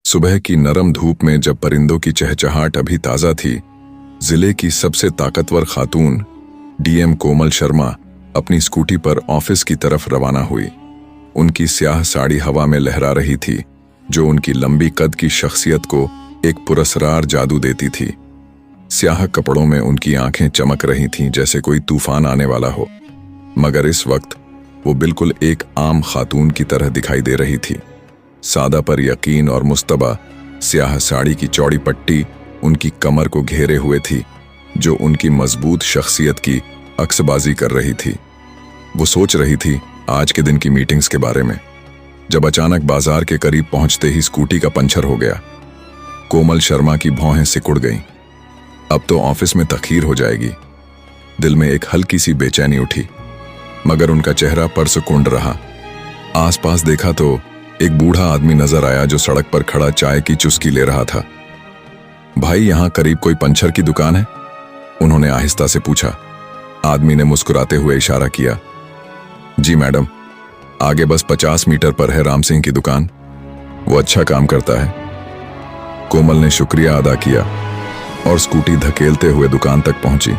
सुबह की नरम धूप में जब परिंदों की चहचहाट अभी ताजा थी, जिले की सबसे ताकतवर खातून डीएम कोमल शर्मा अपनी स्कूटी पर ऑफिस की तरफ रवाना हुई। उनकी स्याह साड़ी हवा में लहरा रही थी, जो उनकी लंबी कद की शख्सियत को एक पुरस्कार जादू देती थी। स्याह कपड़ों में उनकी आंखें चमक रही थीं जैसे कोई तूफान आने वाला हो, मगर इस वक्त वो बिल्कुल एक आम खातून की तरह दिखाई दे रही थी। सादा पर यकीन और मुस्तबा स्याह साड़ी की चौड़ी पट्टी उनकी कमर को घेरे हुए थी, जो उनकी मजबूत शख्सियत की अक्सबाजी कर रही थी। वो सोच रही थी आज के दिन की मीटिंग्स के बारे में, जब अचानक बाजार के करीब पहुंचते ही स्कूटी का पंचर हो गया। कोमल शर्मा की भौहें सिकुड़ गईं। अब तो ऑफिस में तखीर हो जाएगी। दिल में एक हल्की सी बेचैनी उठी, मगर उनका चेहरा परसुकुंड रहा। आसपास देखा तो एक बूढ़ा आदमी नजर आया जो सड़क पर खड़ा चाय की चुस्की ले रहा था। भाई, यहां करीब कोई पंचर की दुकान है? उन्होंने आहिस्ता से पूछा। आदमी ने मुस्कुराते हुए इशारा किया। जी मैडम, आगे बस 50 मीटर पर है राम सिंह की दुकान। वो अच्छा काम करता है। कोमल ने शुक्रिया अदा किया और स्कूटी धकेलते हुए दुकान तक पहुंची।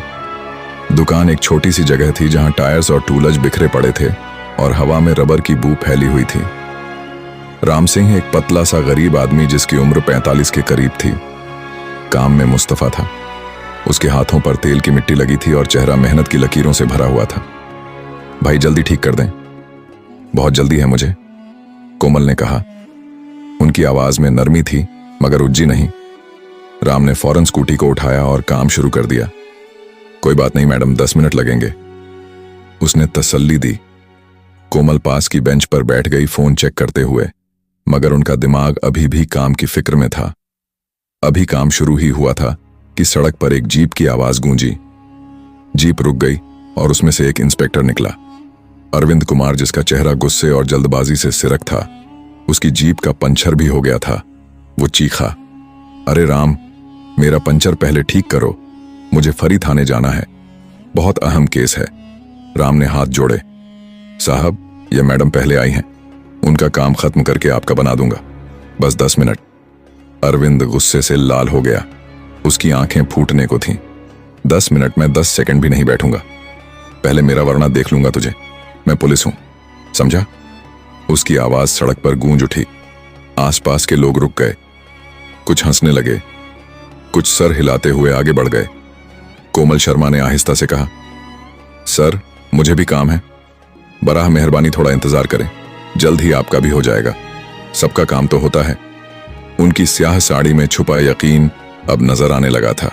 दुकान एक छोटी सी जगह थी जहां टायर्स और टूलज बिखरे पड़े थे और हवा में रबर की बू फैली हुई थी। राम सिंह एक पतला सा गरीब आदमी जिसकी उम्र 45 के करीब थी। काम में मुस्तफा था। उसके हाथों पर तेल की मिट्टी लगी थी और चेहरा मेहनत की लकीरों से भरा हुआ था। भाई, जल्दी ठीक कर दें, बहुत जल्दी है मुझे, कोमल ने कहा। उनकी आवाज में नरमी थी मगर उज्जी नहीं। राम ने फौरन स्कूटी को उठाया और काम शुरू कर दिया। कोई बात नहीं मैडम, 10 मिनट लगेंगे, उसने तसल्ली दी। कोमल पास की बेंच पर बैठ गई फोन चेक करते हुए, मगर उनका दिमाग अभी भी काम की फिक्र में था। अभी काम शुरू ही हुआ था कि सड़क पर एक जीप की आवाज गूंजी। जीप रुक गई और उसमें से एक इंस्पेक्टर निकला। अरविंद कुमार, जिसका चेहरा गुस्से और जल्दबाजी से सिरक था। उसकी जीप का पंचर भी हो गया था। वो चीखा, अरे राम, मेरा पंचर पहले ठीक करो, मुझे फरी थाने जाना है, बहुत अहम केस है। राम ने हाथ जोड़े। साहब, ये मैडम पहले आई हैं, उनका काम खत्म करके आपका बना दूंगा, बस 10 मिनट। अरविंद गुस्से से लाल हो गया। उसकी आंखें फूटने को थीं। 10 मिनट में 10 सेकंड भी नहीं बैठूंगा। पहले मेरा वरना देख लूंगा तुझे, मैं पुलिस हूं, समझा? उसकी आवाज सड़क पर गूंज उठी। आसपास के लोग रुक गए। कुछ हंसने लगे, कुछ सर हिलाते हुए आगे बढ़ गए। कोमल शर्मा ने आहिस्ता से कहा, सर, मुझे भी काम है, बराह मेहरबानी थोड़ा इंतजार करें, जल्द ही आपका भी हो जाएगा। सबका काम तो होता है। उनकी स्याह साड़ी में छुपा यकीन अब नजर आने लगा था।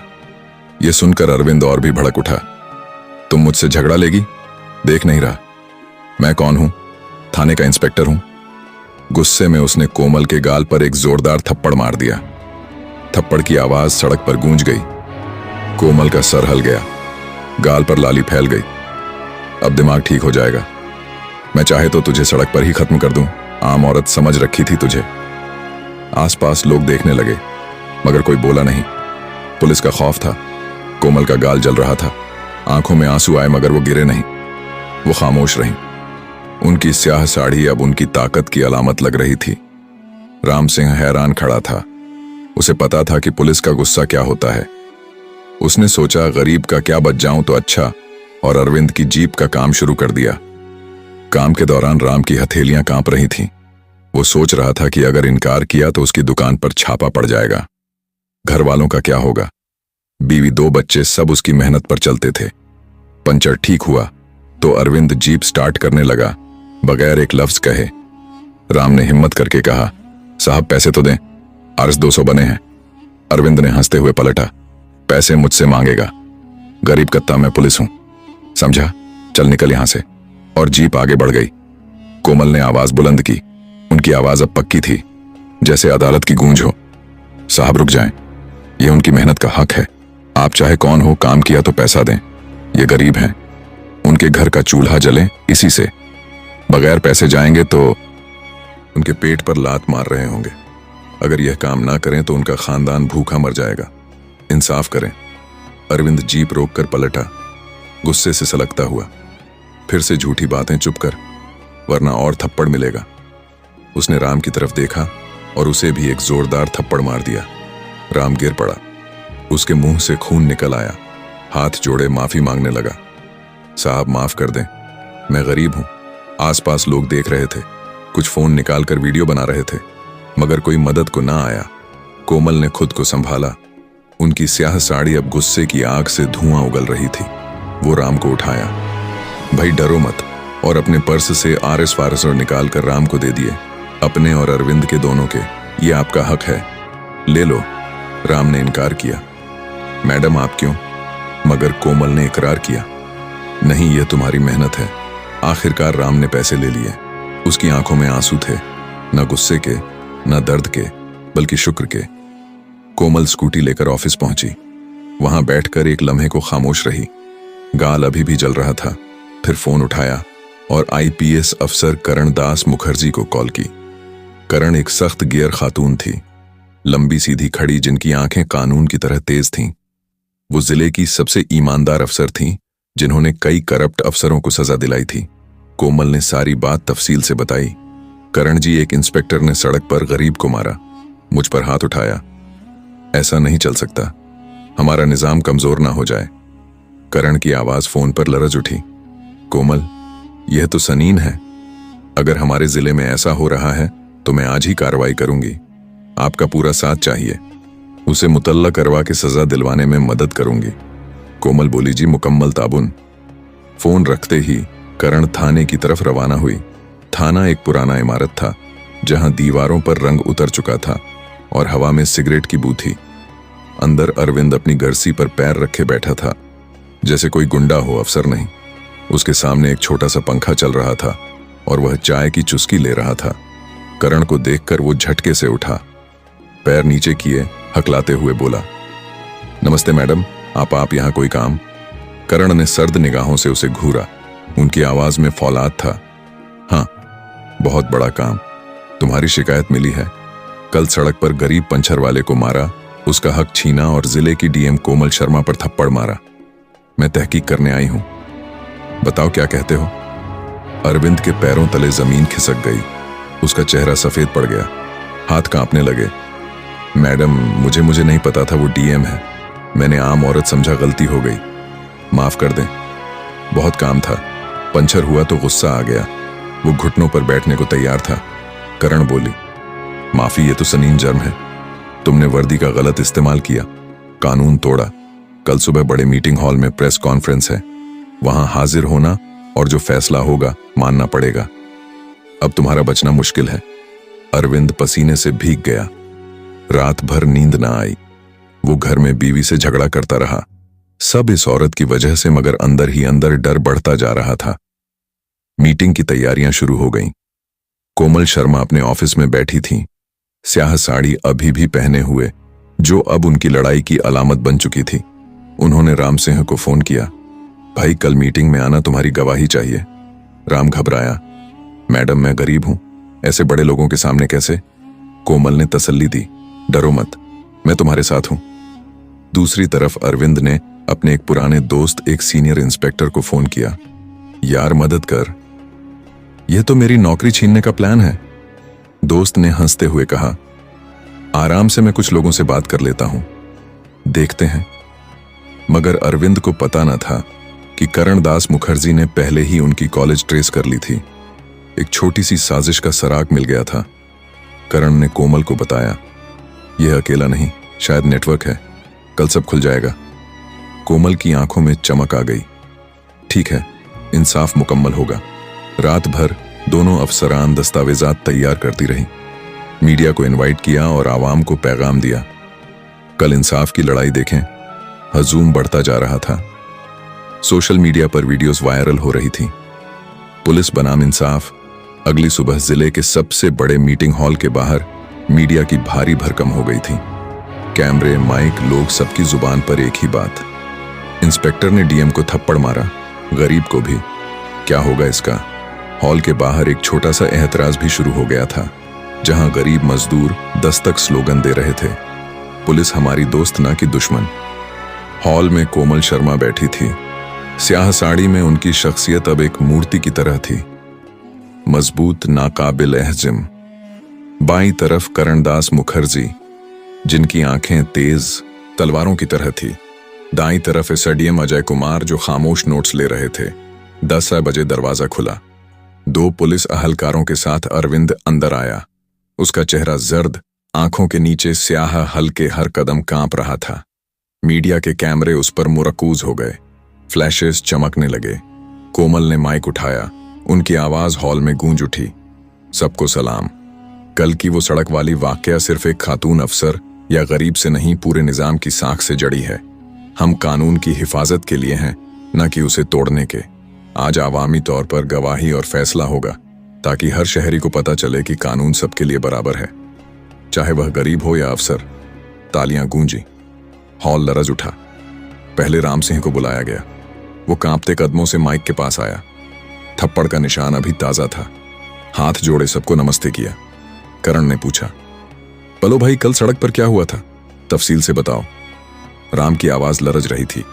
यह सुनकर अरविंद और भी भड़क उठा। तुम मुझसे झगड़ा लेगी? देख नहीं रहा मैं कौन हूं? थाने का इंस्पेक्टर हूं। गुस्से में उसने कोमल के गाल पर एक जोरदार थप्पड़ मार दिया। थप्पड़ की आवाज सड़क पर गूंज गई। कोमल का सर हल गया, गाल पर लाली फैल गई। अब दिमाग ठीक हो जाएगा। मैं चाहे तो तुझे सड़क पर ही खत्म कर दूं, आम औरत समझ रखी थी तुझे। आसपास लोग देखने लगे, मगर कोई बोला नहीं। पुलिस का खौफ था। कोमल का गाल जल रहा था, आंखों में आंसू आए मगर वो गिरे नहीं। वो खामोश रहीं। उनकी स्याह साड़ी अब उनकी ताकत की अलामत लग रही थी। राम सिंह हैरान खड़ा था। उसे पता था कि पुलिस का गुस्सा क्या होता है। उसने सोचा, गरीब का क्या बच जाऊं तो अच्छा, और अरविंद की जीप का काम शुरू कर दिया। काम के दौरान राम की हथेलियां कांप रही थीं। वो सोच रहा था कि अगर इनकार किया तो उसकी दुकान पर छापा पड़ जाएगा। घर वालों का क्या होगा? बीवी, 2 बच्चे, सब उसकी मेहनत पर चलते थे। पंचर ठीक हुआ तो अरविंद जीप स्टार्ट करने लगा, बगैर एक लफ्ज कहे। राम ने हिम्मत करके कहा, साहब पैसे तो दें, आरस 200 बने हैं। अरविंद ने हंसते हुए पलटा, पैसे मुझसे मांगेगा? गरीब कत्ता, मैं पुलिस हूं, समझा? चल निकल यहां से। और जीप आगे बढ़ गई। कोमल ने आवाज बुलंद की। उनकी आवाज अब पक्की थी, जैसे अदालत की गूंज हो। साहब रुक जाएं, यह उनकी मेहनत का हक है। आप चाहे कौन हो, काम किया तो पैसा दें। ये गरीब हैं, उनके घर का चूल्हा जले इसी से। बगैर पैसे जाएंगे तो उनके पेट पर लात मार रहे होंगे। अगर यह काम ना करें तो उनका खानदान भूखा मर जाएगा। इंसाफ करें। अरविंद जीप रोककर पलटा, गुस्से से सलगता हुआ। फिर से झूठी बातें चुप कर, वरना और थप्पड़ मिलेगा। उसने राम की तरफ देखा और उसे भी एक जोरदार थप्पड़ मार दिया। राम गिर पड़ा। उसके मुंह से खून निकल आया। हाथ जोड़े माफी मांगने लगा। साहब माफ कर दें, मैं गरीब हूं। आसपास लोग देख रहे थे, कुछ फोन निकालकर वीडियो बना रहे थे, मगर कोई मदद को ना आया। कोमल ने खुद को संभाला। उनकी स्याह साड़ी अब गुस्से की आग से धुआं उगल रही थी। वो राम को उठाया। भाई डरो मत, और अपने पर्स से आरएस फारसर निकाल कर राम को दे दिए। अपने और अरविंद के दोनों के, ये आपका हक है, ले लो। राम ने इनकार किया। मैडम आप क्यों? मगर कोमल ने इकरार किया। नहीं, यह तुम्हारी मेहनत है। आखिरकार राम ने पैसे ले लिए। उसकी आंखों में आंसू थे, न गुस्से के, न दर्द के, बल्कि शुक्र के। कोमल स्कूटी लेकर ऑफिस पहुंची। वहां बैठकर एक लम्हे को खामोश रही। गाल अभी भी जल रहा था। फिर फोन उठाया और आईपीएस अफसर करण दास मुखर्जी को कॉल की। करण एक सख्त गियर खातून थी, लंबी सीधी खड़ी, जिनकी आंखें कानून की तरह तेज थीं। वो जिले की सबसे ईमानदार अफसर थीं, जिन्होंने कई करप्ट अफसरों को सजा दिलाई थी। कोमल ने सारी बात तफसील से बताई। करण जी, एक इंस्पेक्टर ने सड़क पर गरीब को मारा, मुझ पर हाथ उठाया। ऐसा नहीं चल सकता, हमारा निजाम कमजोर ना हो जाए। करण की आवाज फोन पर लरज उठी। कोमल, यह तो सनीन है। अगर हमारे जिले में ऐसा हो रहा है तो मैं आज ही कार्रवाई करूंगी। आपका पूरा साथ चाहिए। उसे मुतल्ला करवा के सजा दिलवाने में मदद करूंगी। कोमल बोली, जी मुकम्मल ताबुन। फोन रखते ही करण थाने की तरफ रवाना हुई। थाना एक पुराना इमारत था, जहां दीवारों पर रंग उतर चुका था और हवा में सिगरेट की बू थी। अंदर अरविंद अपनी गर्सी पर पैर रखे बैठा था, जैसे कोई गुंडा हो, अफसर नहीं। उसके सामने एक छोटा सा पंखा चल रहा था और वह चाय की चुस्की ले रहा था। करण को देखकर वो झटके से उठा, पैर नीचे किए, हकलाते हुए बोला, नमस्ते मैडम, आप यहाँ कोई काम? करण ने सर्द निगाहों से उसे घूरा। उनकी आवाज में फौलाद था। हाँ, बहुत बड़ा काम। तुम्हारी शिकायत मिली है। कल सड़क पर गरीब पंचर वाले को मारा, उसका हक छीना और जिले की डीएम कोमल शर्मा पर थप्पड़ मारा। मैं तहकीक करने आई हूं। बताओ क्या कहते हो? अरविंद के पैरों तले जमीन खिसक गई। उसका चेहरा सफेद पड़ गया, हाथ कांपने लगे। मैडम, मुझे नहीं पता था वो डीएम है। मैंने आम औरत समझा, गलती हो गई, माफ कर दें। बहुत काम था, पंचर हुआ तो गुस्सा आ गया। वो घुटनों पर बैठने को तैयार था। करण बोली, माफी, ये तो सनीन जर्म है। तुमने वर्दी का गलत इस्तेमाल किया, कानून तोड़ा। कल सुबह बड़े मीटिंग हॉल में प्रेस कॉन्फ्रेंस है, वहां हाजिर होना और जो फैसला होगा मानना पड़ेगा। अब तुम्हारा बचना मुश्किल है। अरविंद पसीने से भीग गया। रात भर नींद ना आई। वो घर में बीवी से झगड़ा करता रहा, सब इस औरत की वजह से, मगर अंदर ही अंदर डर बढ़ता जा रहा था। मीटिंग की तैयारियां शुरू हो गईं। कोमल शर्मा अपने ऑफिस में बैठी थीं, स्याह साड़ी अभी भी पहने हुए, जो अब उनकी लड़ाई की अलामत बन चुकी थी। उन्होंने राम सिंह को फोन किया। भाई, कल मीटिंग में आना, तुम्हारी गवाही चाहिए। राम घबराया। मैडम, मैं गरीब हूं, ऐसे बड़े लोगों के सामने कैसे? कोमल ने तसल्ली दी, डरो मत, मैं तुम्हारे साथ हूं। दूसरी तरफ अरविंद ने अपने एक पुराने दोस्त, एक सीनियर इंस्पेक्टर को फोन किया। यार मदद कर, यह तो मेरी नौकरी छीनने का प्लान है। दोस्त ने हंसते हुए कहा, आराम से, मैं कुछ लोगों से बात कर लेता हूं, देखते हैं। मगर अरविंद को पता न था कि करण दास मुखर्जी ने पहले ही उनकी कॉलेज ट्रेस कर ली थी। एक छोटी सी साजिश का सराग मिल गया था। करण ने कोमल को बताया, यह अकेला नहीं, शायद नेटवर्क है, कल सब खुल जाएगा। कोमल की आंखों में चमक आ गई। ठीक है, इंसाफ मुकम्मल होगा। रात भर दोनों अफसरान दस्तावेजात तैयार करती रही, मीडिया को इनवाइट किया और आवाम को पैगाम दिया। कल इंसाफ की लड़ाई देखें। हजूम बढ़ता जा रहा था। सोशल मीडिया पर वीडियोस वायरल हो रही थी। पुलिस बनाम इंसाफ। अगली सुबह जिले के सबसे बड़े मीटिंग हॉल के बाहर मीडिया की भारी भरकम हो गई थी। कैमरे, माइक, लोग, सबकी जुबान पर एक ही बात, इंस्पेक्टर ने डीएम को थप्पड़ मारा, गरीब को भी। क्या होगा इसका? हॉल के बाहर एक छोटा सा एहतराज भी शुरू हो गया था, जहां गरीब मजदूर दस्तक स्लोगन दे रहे थे, पुलिस हमारी दोस्त ना कि दुश्मन। हॉल में कोमल शर्मा बैठी थी। स्याह साड़ी में उनकी शख्सियत अब एक मूर्ति की तरह थी, मजबूत, नाकाबिल एहजिम। बाईं तरफ करणदास मुखर्जी, जिनकी आंखें तेज तलवारों की तरह थी। दाईं तरफ एसडीएम अजय कुमार, जो खामोश नोट्स ले रहे थे। 10 बजे दरवाजा खुला। 2 पुलिस अहलकारों के साथ अरविंद अंदर आया। उसका चेहरा जर्द, आंखों के नीचे स्याह हल्के, हर कदम कांप रहा था। मीडिया के कैमरे उस पर मुरकूज हो गए। फ्लैशेस चमकने लगे। कोमल ने माइक उठाया। उनकी आवाज हॉल में गूंज उठी। सबको सलाम। कल की वो सड़क वाली वाकया सिर्फ एक खातून अफसर या गरीब से नहीं, पूरे निजाम की साख से जड़ी है। हम कानून की हिफाजत के लिए हैं, न कि उसे तोड़ने के। आज आवामी तौर पर गवाही और फैसला होगा, ताकि हर शहरी को पता चले कि कानून सबके लिए बराबर है, चाहे वह गरीब हो या अफसर। तालियां गूंजी। हॉल लरज उठा। पहले राम सिंह को बुलाया गया। वो कांपते कदमों से माइक के पास आया। थप्पड़ का निशान अभी ताजा था। हाथ जोड़े सबको नमस्ते किया। करण ने पूछा, पलो भाई, कल सड़क पर क्या हुआ था? तफसील से बताओ। राम की आवाज लरज रही थी,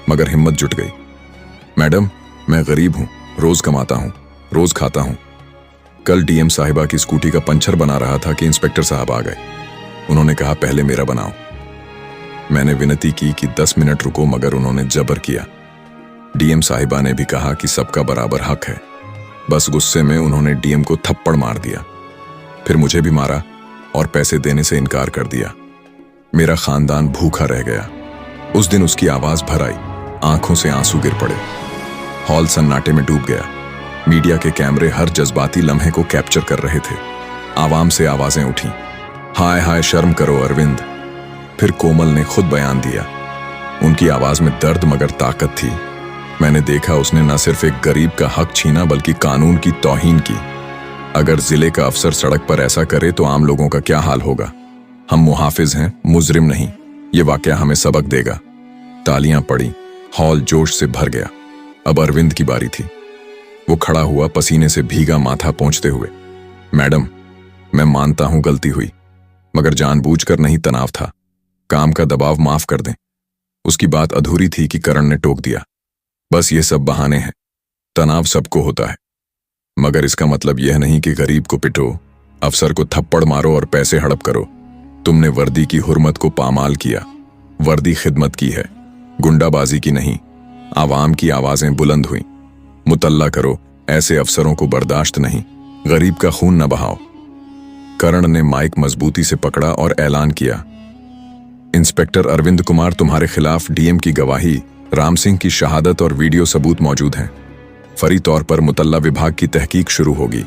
मगर हिम्मत जुट गई। मैडम, मैं गरीब हूं, रोज कमाता हूं, रोज खाता हूं। कल डीएम साहिबा की स्कूटी का पंचर बना रहा था कि इंस्पेक्टर साहब आ गए। उन्होंने कहा, पहले मेरा बनाओ। मैंने विनती की कि 10 मिनट रुको, मगर उन्होंने जबर किया। डीएम साहिबा ने भी कहा कि सबका बराबर हक है। बस गुस्से में उन्होंने डीएम को थप्पड़ मार दिया। फिर मुझे भी मारा और पैसे देने से इनकार कर दिया। मेरा खानदान भूखा रह गया। उस दिन उसकी आवाज भर आई। आंखों से आंसू गिर पड़े। हॉल सन्नाटे में डूब गया। मीडिया के कैमरे हर जज्बाती लम्हे को कैप्चर कर रहे थे। आवाम से आवाजें उठी, हाय हाय शर्म करो अरविंद। फिर कोमल ने खुद बयान दिया। उनकी आवाज में दर्द मगर ताकत थी। मैंने देखा उसने न सिर्फ एक गरीब का हक छीना, बल्कि कानून की तौहीन की। अगर जिले का अफसर सड़क पर ऐसा करे तो आम लोगों का क्या हाल होगा? हम मुहाफिज हैं, मुजरिम नहीं। ये वाकया हमें सबक देगा। तालियां पड़ी। हॉल जोश से भर गया। अब अरविंद की बारी थी। वो खड़ा हुआ, पसीने से भीगा माथा पोंछते हुए। मैडम, मैं मानता हूं गलती हुई, मगर जानबूझकर नहीं, तनाव था। काम का दबाव माफ कर दें। उसकी बात अधूरी थी कि करण ने टोक दिया, बस ये सब बहाने हैं। तनाव सबको होता है, मगर इसका मतलब यह नहीं कि गरीब को पिटो, अफसर को थप्पड़ मारो और पैसे हड़प करो। तुमने वर्दी की हुर्मत को पामाल किया। वर्दी खिदमत की है, गुंडाबाजी की नहीं। आवाम की आवाजें बुलंद हुई। मुतल्ला करो, ऐसे अफसरों को बर्दाश्त नहीं। गरीब का खून न बहाओ। करण ने माइक मजबूती से पकड़ा और ऐलान किया, इंस्पेक्टर अरविंद कुमार, तुम्हारे खिलाफ डीएम की गवाही, राम सिंह की शहादत और वीडियो सबूत मौजूद हैं। फरी तौर पर मुतल्ला विभाग की तहकीक शुरू होगी।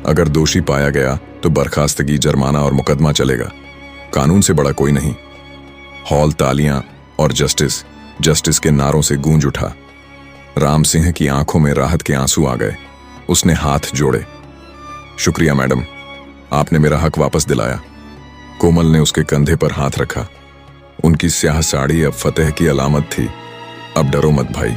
अगर दोषी पाया गया तो बर्खास्तगी, जुर्माना और मुकदमा चलेगा। कानून से बड़ा कोई नहीं। हॉल तालियां और जस्टिस, जस्टिस के नारों से गूंज उठा। राम सिंह की आंखों में राहत के आंसू आ गए। उसने हाथ जोड़े। शुक्रिया मैडम, आपने मेरा हक वापस दिलाया। कोमल ने उसके कंधे पर हाथ रखा। उनकी स्याह साड़ी अब फतेह की अलामत थी। अब डरो मत भाई।